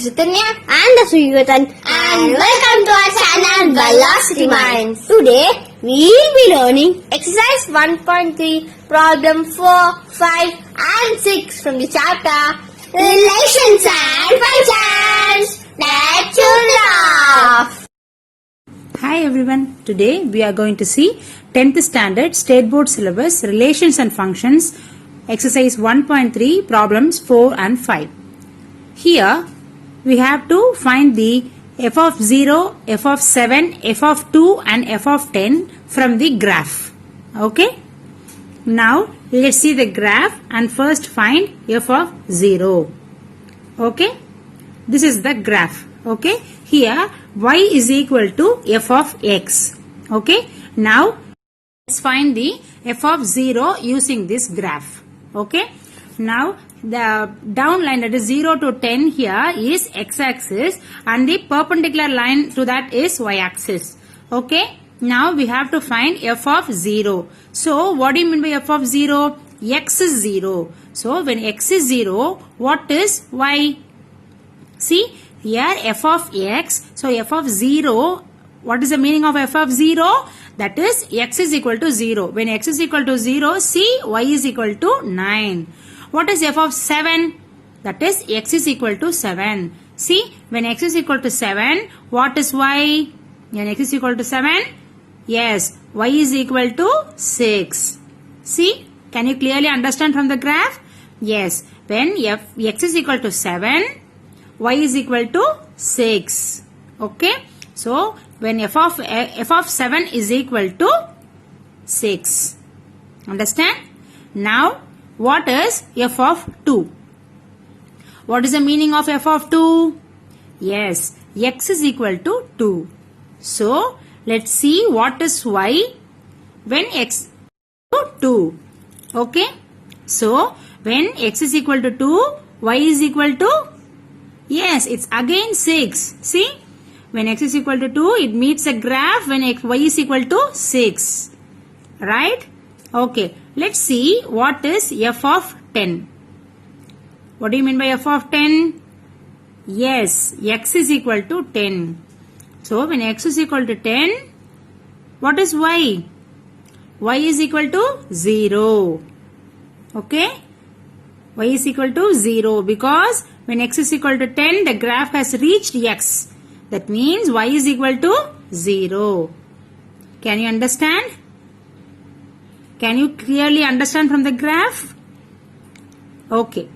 is Ritanya and Suyutan, and welcome to our channel Velocity Minds. Today we'll be learning exercise 1.3 problem 4, 5 and 6 from the chapter Relations and Functions. Let's laugh. Hi everyone, today we are going to see 10th standard state board syllabus relations and functions exercise 1.3 problems 4 and 5. Here we have to find the f of 0, f of 7, f of 2 and f of 10 from the graph. Okay. Now let's see the graph and first find f of 0. Okay. This is the graph. Okay. Here y is equal to f of x. Okay. Now let's find the f of 0 using this graph. Okay. Now the down line, that is 0 to 10 here, is x-axis and the perpendicular line to that is y-axis. Okay. Now we have to find f of 0. So what do you mean by f of 0? X is 0. So when x is 0, what is y? See here f of x. So f of 0, what is the meaning of f of 0? That is x is equal to 0. When x is equal to 0, see y is equal to 9. What is f of 7? That is x is equal to 7. See, when x is equal to 7, what is y? When x is equal to 7, yes, y is equal to 6. See, can you clearly understand from the graph? Yes, when x is equal to 7, y is equal to 6. Okay, so when f of 7 is equal to 6. Understand? Now, what is f of 2? What is the meaning of f of 2? Yes, x is equal to 2. So, let's see what is y when x is equal to 2. Okay. So, when x is equal to 2, y is equal to? Yes, it's again 6. See, when x is equal to 2, it meets a graph when y is equal to 6. Right? Okay. Let's see what is f of 10. What do you mean by f of 10? Yes, x is equal to 10. So, when x is equal to 10, what is y? Y is equal to 0. Okay? Y is equal to 0 because when x is equal to 10, the graph has reached x. That means y is equal to 0. Can you understand? Can you clearly understand from the graph? Okay.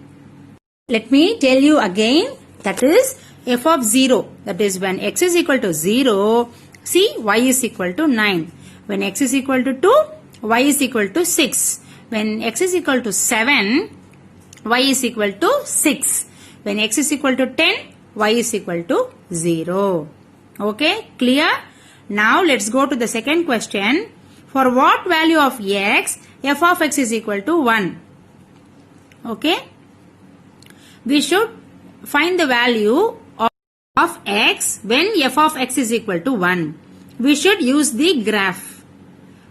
Let me tell you again. That is f of 0. That is when x is equal to 0, see y is equal to 9. When x is equal to 2, y is equal to 6. When x is equal to 7, y is equal to 6. When x is equal to 10, y is equal to 0. Okay, clear? Now let's go to the second question. For what value of x, f of x is equal to 1? Okay. We should find the value of x when f of x is equal to 1. We should use the graph.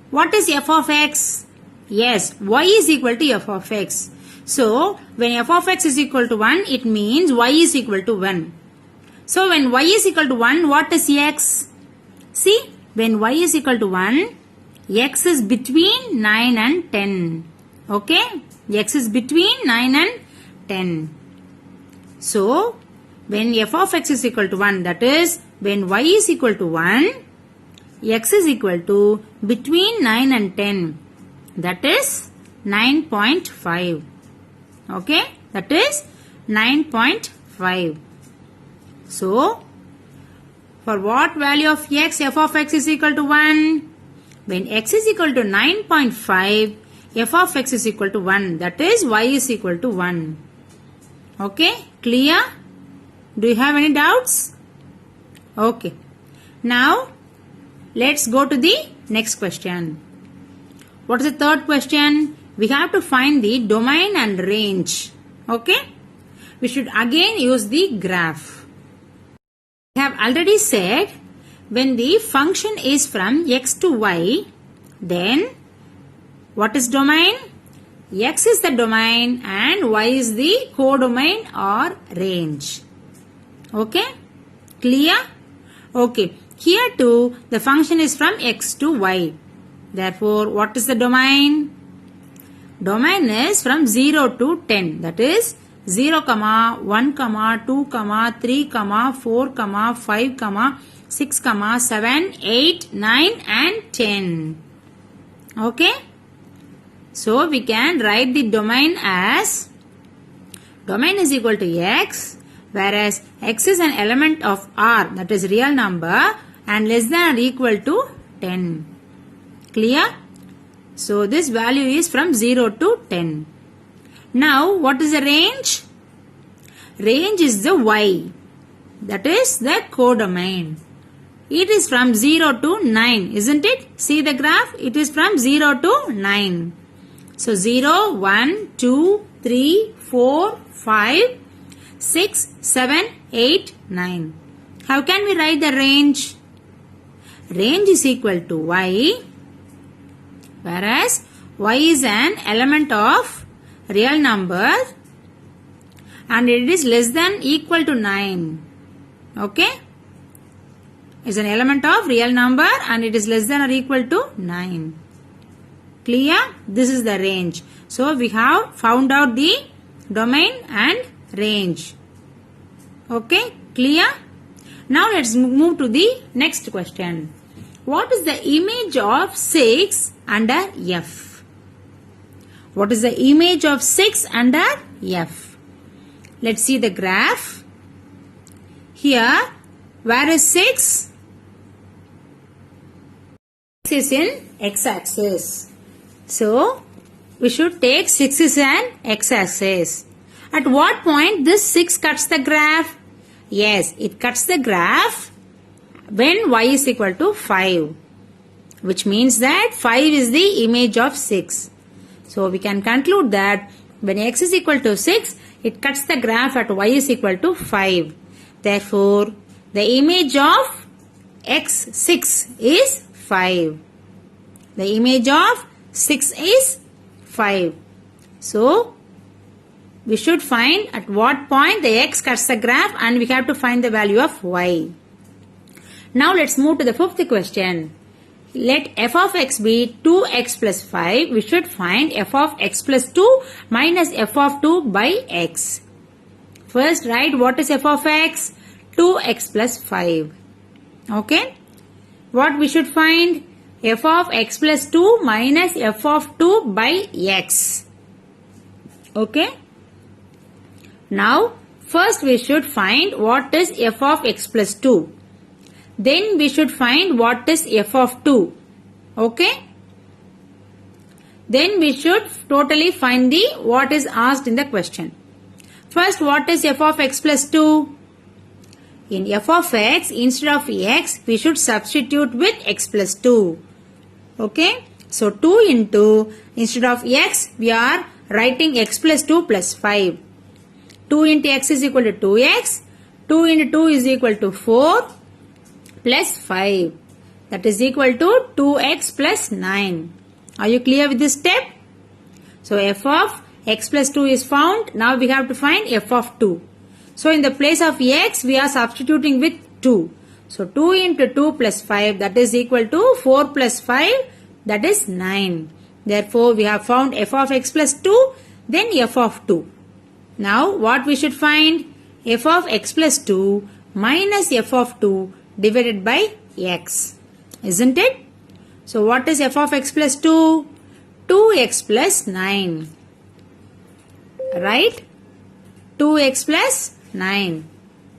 What is f of x? Yes, y is equal to f of x. So, when f of x is equal to 1, it means y is equal to 1. So, when y is equal to 1, what is x? See, when y is equal to 1, x is between 9 and 10. Okay? X is between 9 and 10. So, when f of x is equal to 1, that is, when y is equal to 1, x is equal to between 9 and 10. That is 9.5. Okay? That is 9.5. So, for what value of x, f of x is equal to 1? When x is equal to 9.5, f of x is equal to 1. That is, y is equal to 1. Okay? Clear? Do you have any doubts? Okay. Now, let's go to the next question. What is the third question? We have to find the domain and range. Okay? We should again use the graph. We have already said when the function is from x to y, then what is domain? X is the domain and y is the codomain or range. Okay? Clear? Okay. Here too, the function is from x to y. Therefore, what is the domain? Domain is from 0 to 10. That is 0, 1, 2, 3, 4, 5, 6, 7, 8, 9 and 10. Okay? So, we can write the domain as domain is equal to x, whereas x is an element of R, that is real number, and less than or equal to 10. Clear? So, this value is from 0 to 10. Now, what is the range? Range is the y. That is the codomain. It is from 0 to 9, isn't it? See the graph? It is from 0 to 9. So, 0, 1, 2, 3, 4, 5, 6, 7, 8, 9. How can we write the range? Range is equal to y, whereas y is an element of real number and it is less than equal to 9. Okay? It's an element of real number and it is less than or equal to 9. Clear? This is the range. So, we have found out the domain and range. Okay? Clear? Now, let's move to the next question. What is the image of 6 under f? What is the image of 6 under f? Let's see the graph. Here, where is 6? 6 is in x-axis. So, we should take 6 is an x-axis. At what point this 6 cuts the graph? Yes, it cuts the graph when y is equal to 5. Which means that 5 is the image of 6. So, we can conclude that when x is equal to 6, it cuts the graph at y is equal to 5. Therefore, the image of x6 is 5. The image of 6 is 5. So, we should find at what point the x cuts the graph and we have to find the value of y. Now, let's move to the fifth question. Let f of x be 2x plus 5. We should find f of x plus 2 minus f of 2 by x. First, write what is f of x? 2x plus 5. Okay? What we should find? F of x plus 2 minus f of 2 by x. Okay? Now, first we should find what is f of x plus 2. Then we should find what is f of 2. Okay? Then we should totally find the what is asked in the question. First, what is f of x plus 2? In f of x, instead of x, we should substitute with x plus 2. Okay? So, 2 into, instead of x, we are writing x plus 2 plus 5. 2 into x is equal to 2x. 2 into 2 is equal to 4 plus 5. That is equal to 2x plus 9. Are you clear with this step? So, f of x plus 2 is found. Now, we have to find f of 2. So, in the place of x, we are substituting with 2. So, 2 into 2 plus 5, that is equal to 4 plus 5, that is 9. Therefore, we have found f of x plus 2, then f of 2. Now, what we should find? F of x plus 2 minus f of 2 divided by x. Isn't it? So, what is f of x plus 2? 2x plus 9. Right? 2x plus 9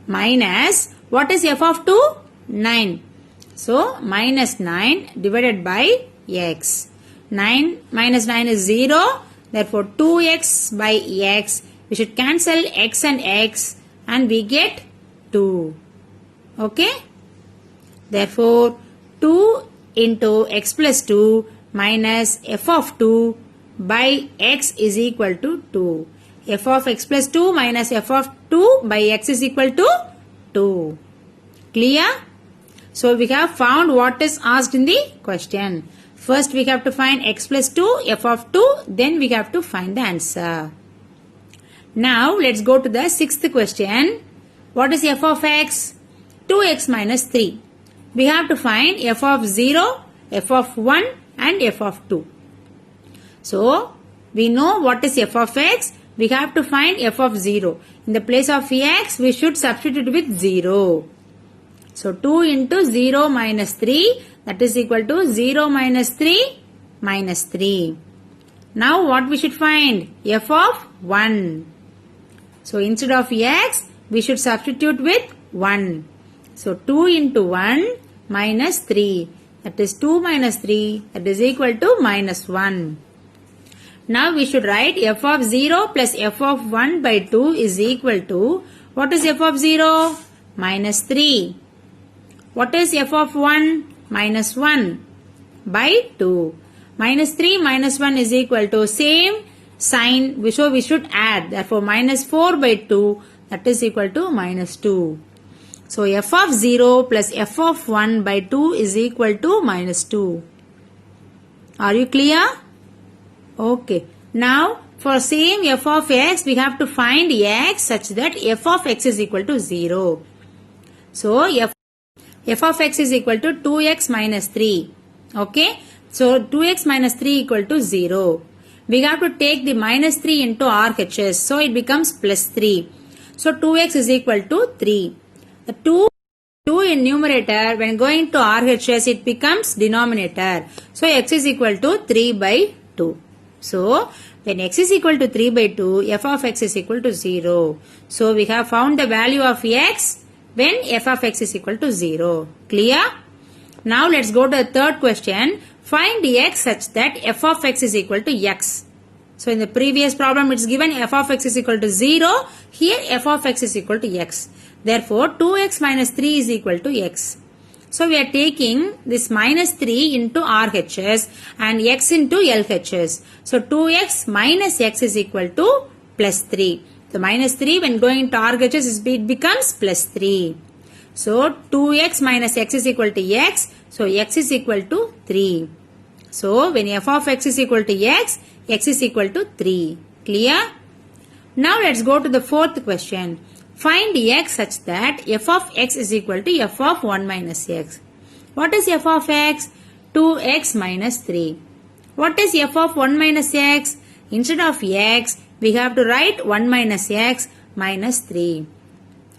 minus, what is f of 2? 9. So, minus 9 divided by x. 9 minus 9 is 0. Therefore, 2x by x. We should cancel x and we get 2. Okay? Therefore, 2 into x plus 2 minus f of 2 by x is equal to 2. F of x plus 2 minus f of 2 by x is equal to 2. Clear? So, we have found what is asked in the question. First, we have to find x plus 2, f of 2, then we have to find the answer. Now, let's go to the sixth question. What is f of x? 2x minus 3. We have to find f of 0, f of 1 and f of 2. So, we know what is f of x. We have to find f of 0. In the place of x, we should substitute with 0. So, 2 into 0 minus 3, that is equal to 0 minus 3 minus 3. Now, what we should find? F of 1. So, instead of x, we should substitute with 1. So, 2 into 1 minus 3. That is 2 minus 3. That is equal to minus 1. Now, we should write f of 0 plus f of 1 by 2 is equal to, what is f of 0? Minus 3. What is f of 1? Minus 1 by 2. Minus 3 minus 1 is equal to same sign. So, we should add. Therefore, minus 4 by 2, that is equal to minus 2. So, f of 0 plus f of 1 by 2 is equal to minus 2. Are you clear? Okay. Now, for same f of x, we have to find x such that f of x is equal to 0. So, f of x is equal to 2x minus 3. Okay. So, 2x minus 3 equal to 0. We have to take the minus 3 into RHS. So, it becomes plus 3. So, 2x is equal to 3. The 2 in numerator, when going to RHS, it becomes denominator. So, x is equal to 3 by 2. So, when x is equal to 3 by 2, f of x is equal to 0. So, we have found the value of x when f of x is equal to 0. Clear? Now, let's go to the third question. Find x such that f of x is equal to x. So, in the previous problem, it's given f of x is equal to 0. Here, f of x is equal to x. Therefore, 2x minus 3 is equal to x. So, we are taking this minus 3 into RHS and x into LHS. So, 2x minus x is equal to plus 3. The minus 3 when going into RHS, it becomes plus 3. So, 2x minus x is equal to x. So, x is equal to 3. So, when f of x is equal to x is equal to 3. Clear? Now, let's go to the fourth question. Find x such that f of x is equal to f of 1 minus x. What is f of x? 2x minus 3. What is f of 1 minus x? Instead of x, we have to write 1 minus x minus 3.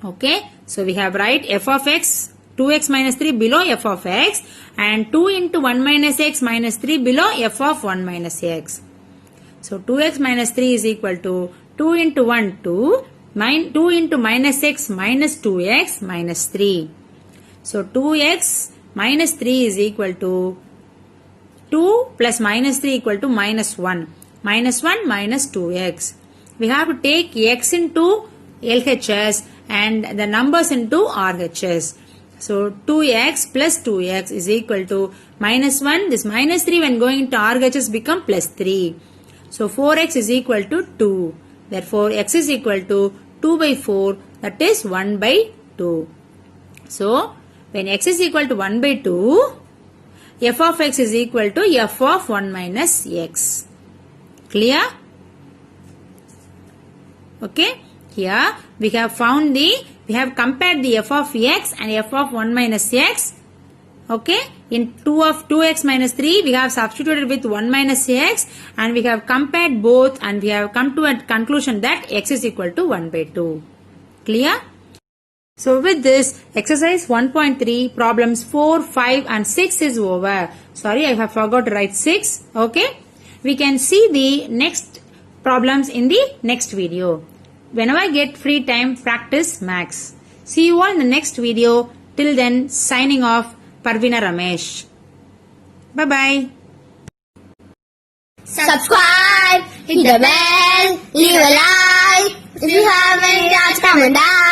Okay. So, we have write f of x, 2x minus 3 below f of x and 2 into 1 minus x minus 3 below f of 1 minus x. So, 2x minus 3 is equal to 2 into 1, 2. 2 into minus x minus 2x minus 3. So, 2x minus 3 is equal to 2 plus minus 3 equal to minus 1. Minus 1 minus 2x. We have to take x into LHS and the numbers into RHS. So, 2x plus 2x is equal to minus 1. This minus 3 when going into RHS become plus 3. So, 4x is equal to 2. Therefore, x is equal to 2 by 4, that is 1 by 2. So, when x is equal to 1 by 2, f of x is equal to f of 1 minus x. Clear? Okay. Here, we have compared the f of x and f of 1 minus x. Okay. In 2x minus 3, we have substituted with 1 minus x and we have compared both and we have come to a conclusion that x is equal to 1 by 2. Clear? So, with this, exercise 1.3, problems 4, 5 and 6 is over. Sorry, I have forgot to write 6. Okay. We can see the next problems in the next video. Whenever I get free time, practice maths. See you all in the next video. Till then, signing off. Parvina Ramesh. Bye-bye. Subscribe, hit the bell, leave a like. If you have any doubts, comment down.